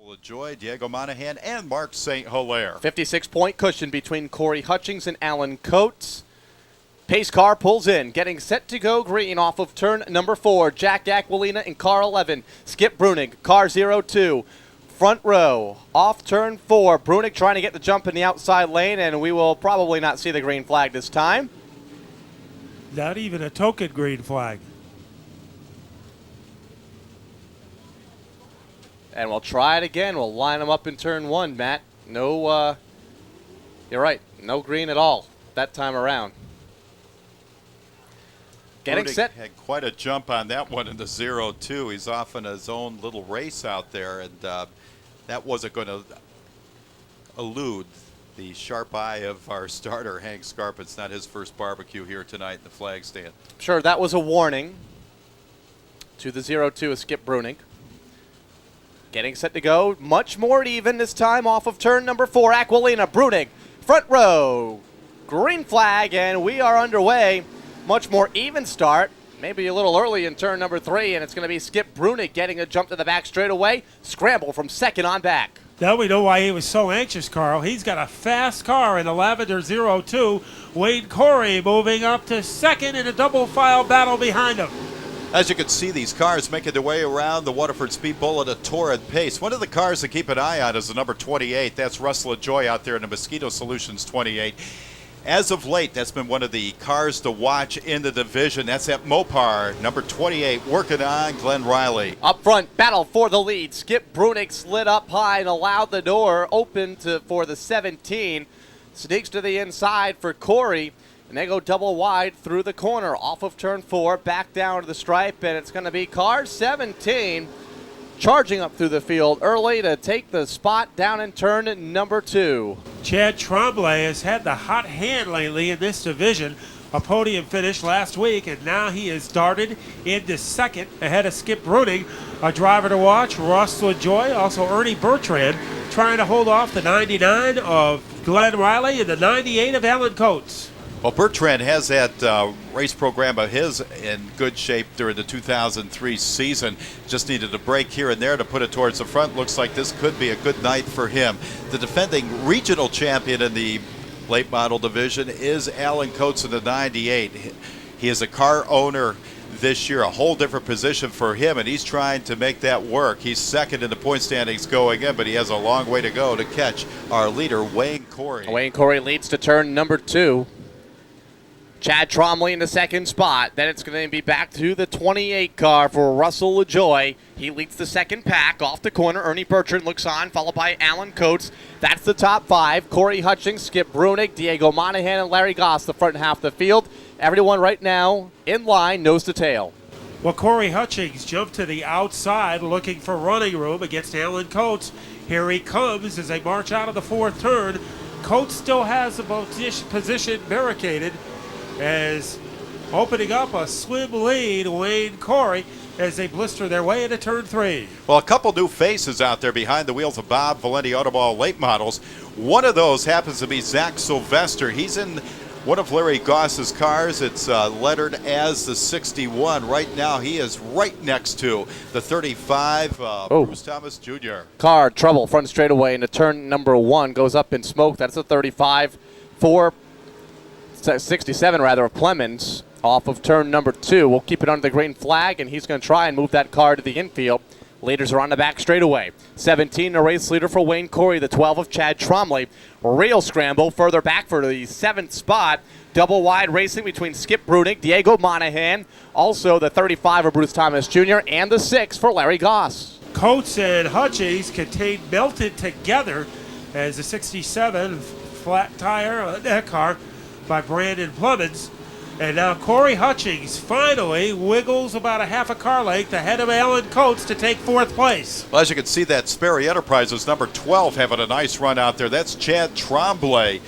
LaJoy, Diego Monahan, and Mark St. Hilaire. 56-point cushion between Coury Hutchings and Alan Coates. Pace car pulls in, getting set to go green off of turn number 4. Jack Aquilina in car 11. Skip Brunig, car 02. Front row, off turn 4. Brunig trying to get the jump in the outside lane, and we will probably not see the green flag this time. Not even a token green flag. And we'll try it again. We'll line them up in turn 1, Matt. No, you're right. No green at all that time around. Getting set. Had quite a jump on that one in the 0-2. He's off in his own little race out there, and that wasn't going to elude the sharp eye of our starter, Hank Scarpa. It's not his first barbecue here tonight in the flag stand. Sure, that was a warning to the 0-2 of Skip Brunig. Getting set to go. Much more even this time off of turn number 4. Aquilina, Brunig, front row. Green flag, and we are underway. Much more even start. Maybe a little early in turn number 3, and it's going to be Skip Brunig getting a jump to the back straightaway. Scramble from second on back. Now we know why he was so anxious, Carl. He's got a fast car in the Lavender 02. Wayne Coury moving up to second in a double file battle behind him. As you can see, these cars making their way around the Waterford Speedbowl at a torrid pace. One of the cars to keep an eye on is the number 28. That's Russell LaJoy out there in the Mosquito Solutions 28. As of late, that's been one of the cars to watch in the division. That's at Mopar, number 28, working on Glenn Riley. Up front, battle for the lead. Skip Brunig slid up high and allowed the door open for the 17. Sneaks to the inside for Coury, and they go double wide through the corner, off of turn 4, back down to the stripe, and it's going to be car 17 charging up through the field early to take the spot down in turn number 2. T.H.E has had the hot hand lately in this division. A podium finish last week, and now he has darted into second ahead of Skip Brunig. A driver to watch, Russ LaJoy, also Ernie Bertrand, trying to hold off the 99 of Glenn Riley and the 98 of Alan Coates. Well, Bertrand has that race program of his in good shape during the 2003 season. Just needed a break here and there to put it towards the front. Looks like this could be a good night for him. The defending regional champion in the late model division is Alan Coates in the 98. He is a car owner this year, a whole different position for him, and he's trying to make that work. He's second in the point standings going in, but he has a long way to go to catch our leader, Wayne Coury. Wayne Coury leads to turn number 2. Chad Tromley in the second spot. Then it's going to be back to the 28 car for Russell LaJoy. He leads the second pack off the corner. Ernie Bertrand looks on, followed by Alan Coates. That's the top 5. Coury Hutchings, Skip Brunig, Diego Monahan, and Larry Goss, the front half of the field. Everyone right now in line, nose to tail. Well, Coury Hutchings jumped to the outside looking for running room against Alan Coates. Here he comes as they march out of the 4th turn. Coates still has the position barricaded, as opening up a slim lead, Wayne Coury, as they blister their way into turn 3. Well, a couple new faces out there behind the wheels of Bob Valenti Autoball late models. One of those happens to be Zach Sylvester. He's in one of Larry Goss's cars. It's lettered as the 61. Right now, he is right next to the 35, Bruce Thomas Jr. Car trouble front straightaway into turn number 1. Goes up in smoke. That's a 35 for 67 of Clemens off of turn number 2. We'll keep it under the green flag, and he's going to try and move that car to the infield. Leaders are on the back straightaway. 17, the race leader for Wayne Coury, the 12 of Chad Tromley. Real scramble further back for the 7th spot. Double wide racing between Skip Brunig, Diego Monahan, also the 35 of Bruce Thomas Jr., and the 6 for Larry Goss. Coates and Hutchings contained melted together as the 67 flat tire on that car by Brandon Clemens. And now Coury Hutchings finally wiggles about a half a car length ahead of Alan Coates to take 4th place. Well, as you can see, that Sperry Enterprises number 12 having a nice run out there. That's Chad Trombley,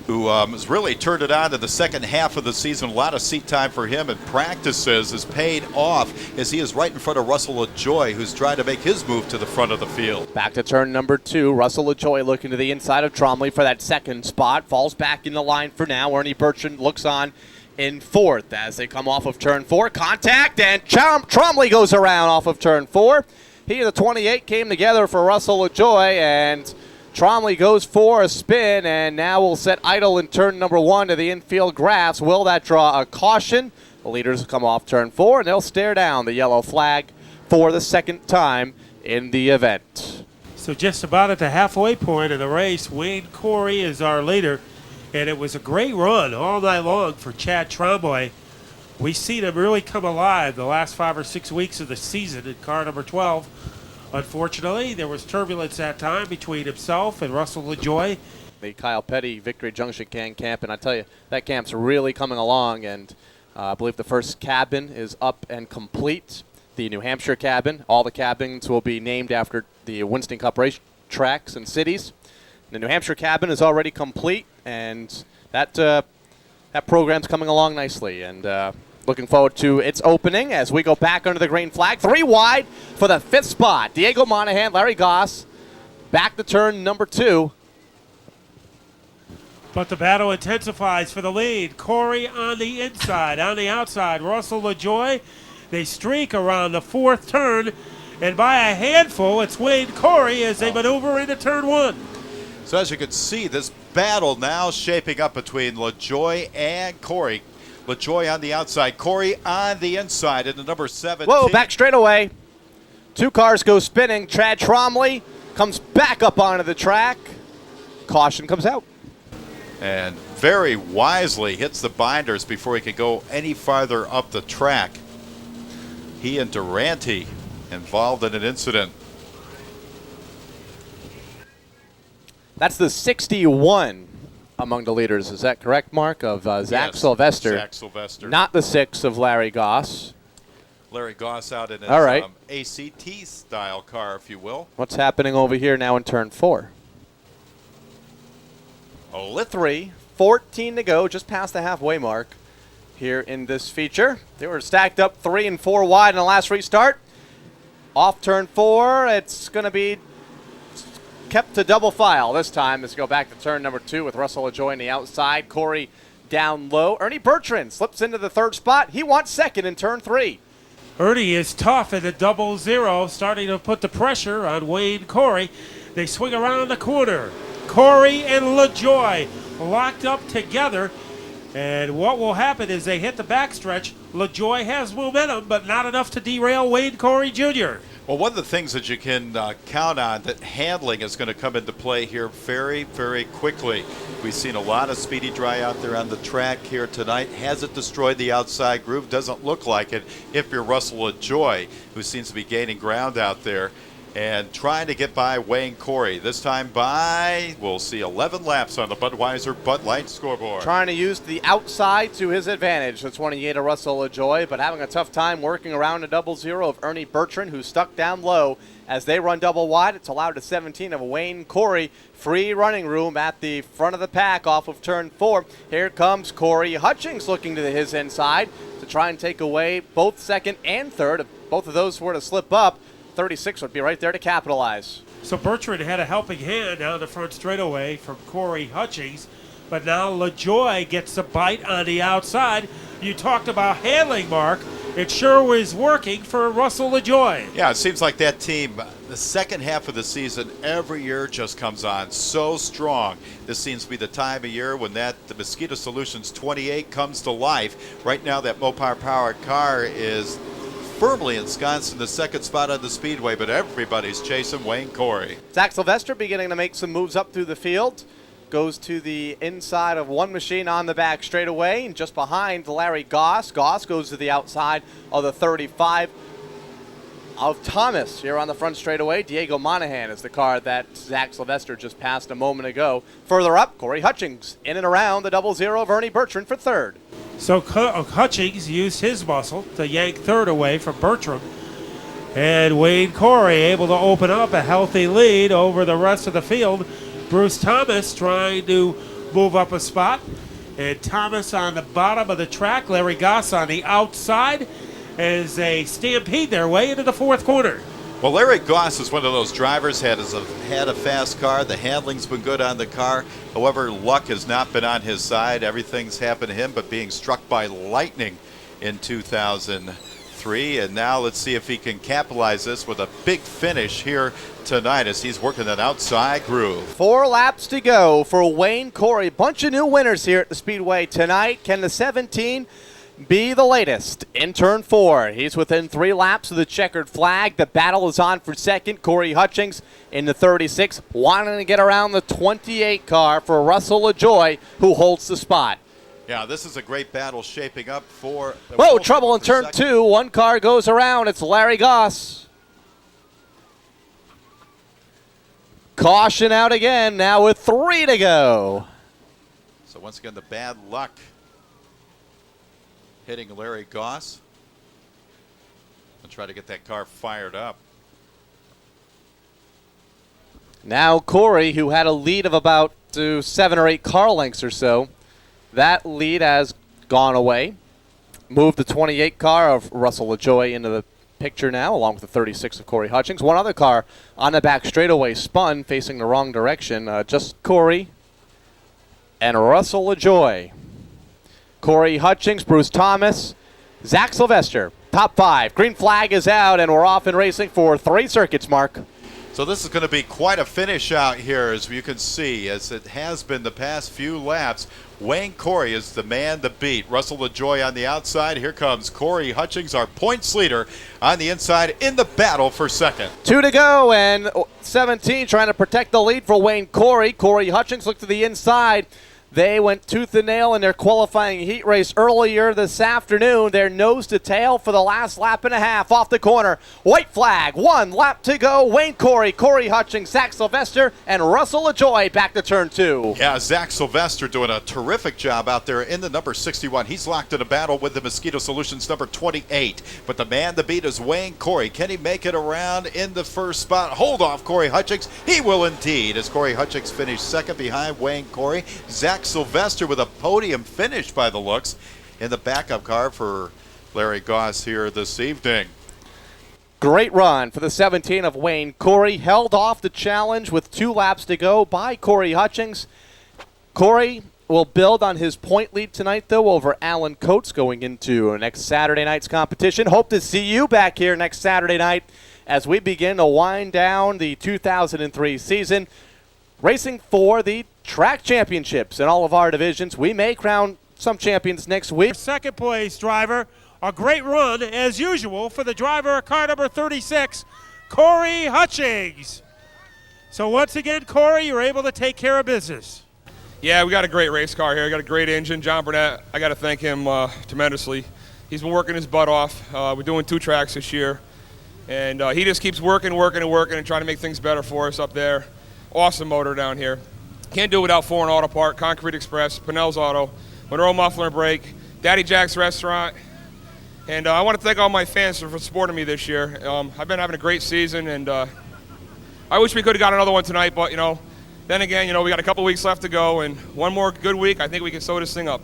who has really turned it on to the second half of the season. A lot of seat time for him and practices has paid off as he is right in front of Russell LaJoy, who's trying to make his move to the front of the field. Back to turn number 2. Russell LaJoy looking to the inside of Tromley for that 2nd spot. Falls back in the line for now. Ernie Bertrand looks on in 4th as they come off of turn 4. Contact, and Tromley goes around off of turn 4. He and the 28 came together for Russell LaJoy, and Tromley goes for a spin, and now will set idle in turn number 1 to the infield grass. Will that draw a caution? The leaders come off turn 4, and they'll stare down the yellow flag for the second time in the event. So just about at the halfway point of the race, Wayne Coury is our leader, and it was a great run all night long for Chad Tromboy. We've seen him really come alive the last 5 or 6 weeks of the season in car number 12. Unfortunately, there was turbulence that time between himself and Russell LaJoy. The Kyle Petty Victory Junction camp, and I tell you, that camp's really coming along, and I believe the first cabin is up and complete. The New Hampshire cabin, all the cabins will be named after the Winston Cup race tracks and cities. The New Hampshire cabin is already complete, and that program's coming along nicely, and looking forward to its opening as we go back under the green flag. 3 wide for the 5th spot. Diego Monahan, Larry Goss, back to turn number 2. But the battle intensifies for the lead. Coury on the inside, on the outside, Russell LaJoy. They streak around the 4th turn, and by a handful, it's Wayne Coury as they maneuver into turn 1. So as you can see, this battle now shaping up between LaJoy and Coury. LaJoy on the outside, Coury on the inside in the number 17. Whoa, back straightaway. 2 cars go spinning. Chad Tromley comes back up onto the track. Caution comes out. And very wisely hits the binders before he can go any farther up the track. He and Durante involved in an incident. That's the 61 among the leaders. Is that correct, Mark? Of Zach Yes, Sylvester. Zach Sylvester. Not the 6 of Larry Goss. Larry Goss out in his All right. ACT style car, if you will. What's happening over here now in turn 4? Oh, 3, 14 to go, just past the halfway mark here in this feature. They were stacked up 3 and 4 wide in the last restart. Off turn 4, it's going to be kept to double file this time. Let's go back to turn number 2 with Russell LaJoy on the outside. Coury down low. Ernie Bertrand slips into the 3rd spot. He wants 2nd in turn 3. Ernie is tough in the 00, starting to put the pressure on Wayne Coury. They swing around the corner. Coury and LaJoy locked up together. And what will happen is they hit the backstretch. LaJoy has momentum, but not enough to derail Wayne Coury Jr. well, one of the things that you can count on, that handling is going to come into play here very, very quickly. We've seen a lot of speedy dry out there on the track here tonight. Has it destroyed the outside groove? Doesn't look like it if you're Russell LaJoy, who seems to be gaining ground out there and trying to get by Wayne Coury. This time by, we'll see 11 laps on the Budweiser Bud Light scoreboard. Trying to use the outside to his advantage, the 28 of Russell LaJoy, but having a tough time working around a 00 of Ernie Bertrand, who's stuck down low. As they run double wide, it's allowed to 17 of Wayne Coury. Free running room at the front of the pack off of turn 4. Here comes Coury Hutchings looking to his inside to try and take away both 2nd and 3rd. If both of those were to slip up, 36 would be right there to capitalize. So Bertrand had a helping hand down the front straightaway from Coury Hutchings, but now LaJoy gets a bite on the outside. You talked about handling, Mark. It sure was working for Russell LaJoy. Yeah, it seems like that team, the second half of the season, every year just comes on so strong. This seems to be the time of year when the Mosquito Solutions 28 comes to life. Right now, that Mopar powered car is firmly ensconced in the 2nd spot on the speedway, but everybody's chasing Wayne Coury. Zach Sylvester beginning to make some moves up through the field. Goes to the inside of one machine on the back straightaway, and just behind Larry Goss. Goss goes to the outside of the 35 of Thomas here on the front straightaway. Diego Monahan is the car that Zach Sylvester just passed a moment ago. Further up, Coury Hutchings in and around the 00 of Ernie Bertrand for 3rd. So Hutchings used his muscle to yank 3rd away from Bertram. And Wayne Coury able to open up a healthy lead over the rest of the field. Bruce Thomas trying to move up a spot. And Thomas on the bottom of the track. Larry Goss on the outside as they stampede their way into the 4th corner. Well, Larry Goss is one of those drivers had a fast car. The handling's been good on the car. However, luck has not been on his side. Everything's happened to him, but being struck by lightning in 2003. 2003, and now let's see if he can capitalize this with a big finish here tonight as he's working that outside groove. 4 laps to go for Wayne Coury. Bunch of new winners here at the Speedway tonight. Can the 17 be the latest in turn 4? He's within 3 laps of the checkered flag. The battle is on for second. Corey Hutchings in the 36, wanting to get around the 28 car for Russell LaJoie, who holds the spot. Yeah, this is a great battle shaping up for... Whoa, trouble in turn 2. One car goes around. It's Larry Goss. Caution out again, now with 3 to go. So once again, the bad luck hitting Larry Goss. And try to get that car fired up. Now Corey, who had a lead of about 7 or 8 car lengths or so, that lead has gone away. Moved the 28 car of Russell LaJoie into the picture now, along with the 36 of Corey Hutchings. One other car on the back straightaway spun, facing the wrong direction. Just Corey and Russell LaJoie. Corey Hutchings, Bruce Thomas, Zach Sylvester, top 5. Green flag is out, and we're off and racing for 3 circuits, Mark. So this is going to be quite a finish out here, as you can see, as it has been the past few laps. Wayne Coury is the man to beat. Russell LaJoie on the outside. Here comes Corey Hutchings, our points leader, on the inside in the battle for second. 2 to go, and 17 trying to protect the lead for Wayne Coury. Corey Hutchings looked to the inside. They went tooth and nail in their qualifying heat race earlier this afternoon. They're nose to tail for the last lap and a half off the corner. White flag, 1 lap to go. Wayne Coury, Corey Hutchings, Zach Sylvester, and Russell LaJoie back to turn 2. Yeah, Zach Sylvester doing a terrific job out there in the number 61. He's locked in a battle with the Mosquito Solutions number 28. But the man to beat is Wayne Coury. Can he make it around in the first spot? Hold off Corey Hutchings. He will indeed, as Corey Hutchings finished second behind Wayne Coury. Zach Sylvester with a podium finish by the looks in the backup car for Larry Goss here this evening. Great run for the 17 of Wayne Coury. Held off the challenge with 2 laps to go by Corey Hutchings. Corey will build on his point lead tonight, though, over Alan Coates going into next Saturday night's competition. Hope to see you back here next Saturday night as we begin to wind down the 2003 season, racing for the track championships in all of our divisions. We may crown some champions next week. Second place driver, a great run as usual for the driver of car number 36, Corey Hutchings. So once again, Corey, you're able to take care of business. Yeah, we got a great race car here. We got a great engine. John Burnett, I got to thank him tremendously. He's been working his butt off. We're doing 2 tracks this year, and he just keeps working and trying to make things better for us up there. Awesome motor down here. Can't do it without Foreign Auto Part, Concrete Express, Pinnell's Auto, Monroe Muffler and Brake, Daddy Jack's Restaurant. And I want to thank all my fans for supporting me this year. I've been having a great season, and I wish we could have got another one tonight, but, then again, we got a couple weeks left to go, and one more good week, I think we can sew this thing up.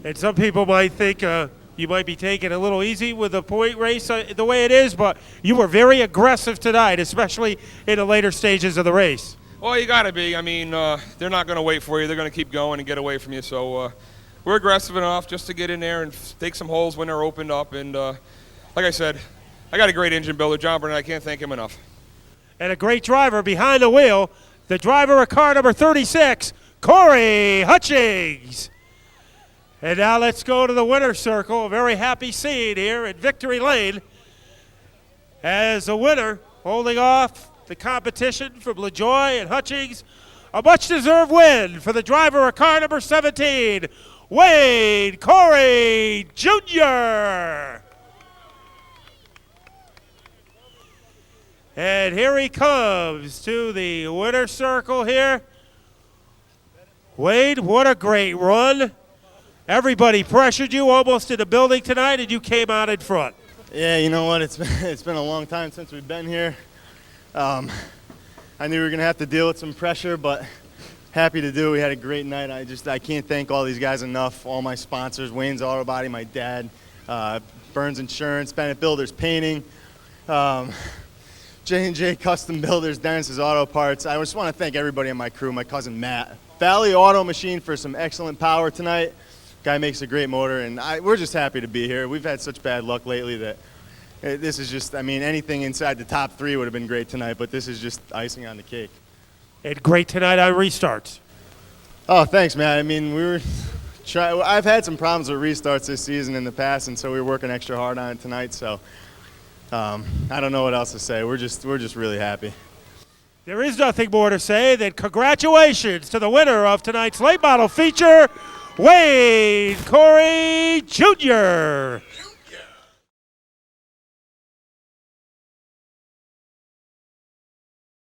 And some people might think you might be taking it a little easy with the point race the way it is, but you were very aggressive tonight, especially in the later stages of the race. Well, you got to be. I mean, they're not going to wait for you. They're going to keep going and get away from you. So we're aggressive enough just to get in there and take some holes when they're opened up. And like I said, I got a great engine builder, John Burnett. I can't thank him enough. And a great driver behind the wheel, the driver of car number 36, Corey Hutchings. And now let's go to the winner's circle. A very happy scene here at Victory Lane as a winner holding off the competition from LaJoie and Hutchings. A much-deserved win for the driver of car number 17, Wayne Coury Jr. And here he comes to the winner's circle here. Wade, what a great run. Everybody pressured you almost in the building tonight, and you came out in front. Yeah, you know what? It's been a long time since we've been here. I knew we were going to have to deal with some pressure, but happy to do it. We had a great night. I can't thank all these guys enough, all my sponsors, Wayne's Auto Body, my dad, Burns Insurance, Bennett Builders Painting, J&J Custom Builders, Dennis's Auto Parts. I just want to thank everybody on my crew, my cousin Matt. Valley Auto Machine for some excellent power tonight. Guy makes a great motor, and we're just happy to be here. We've had such bad luck lately that this is just, I mean, anything inside the top 3 would have been great tonight, but this is just icing on the cake. And great tonight on restarts. Oh, thanks, man. I mean, I've had some problems with restarts this season in the past, and so we were working extra hard on it tonight. So I don't know what else to say. We're just really happy. There is nothing more to say than congratulations to the winner of tonight's late model feature, Wayne Coury Jr.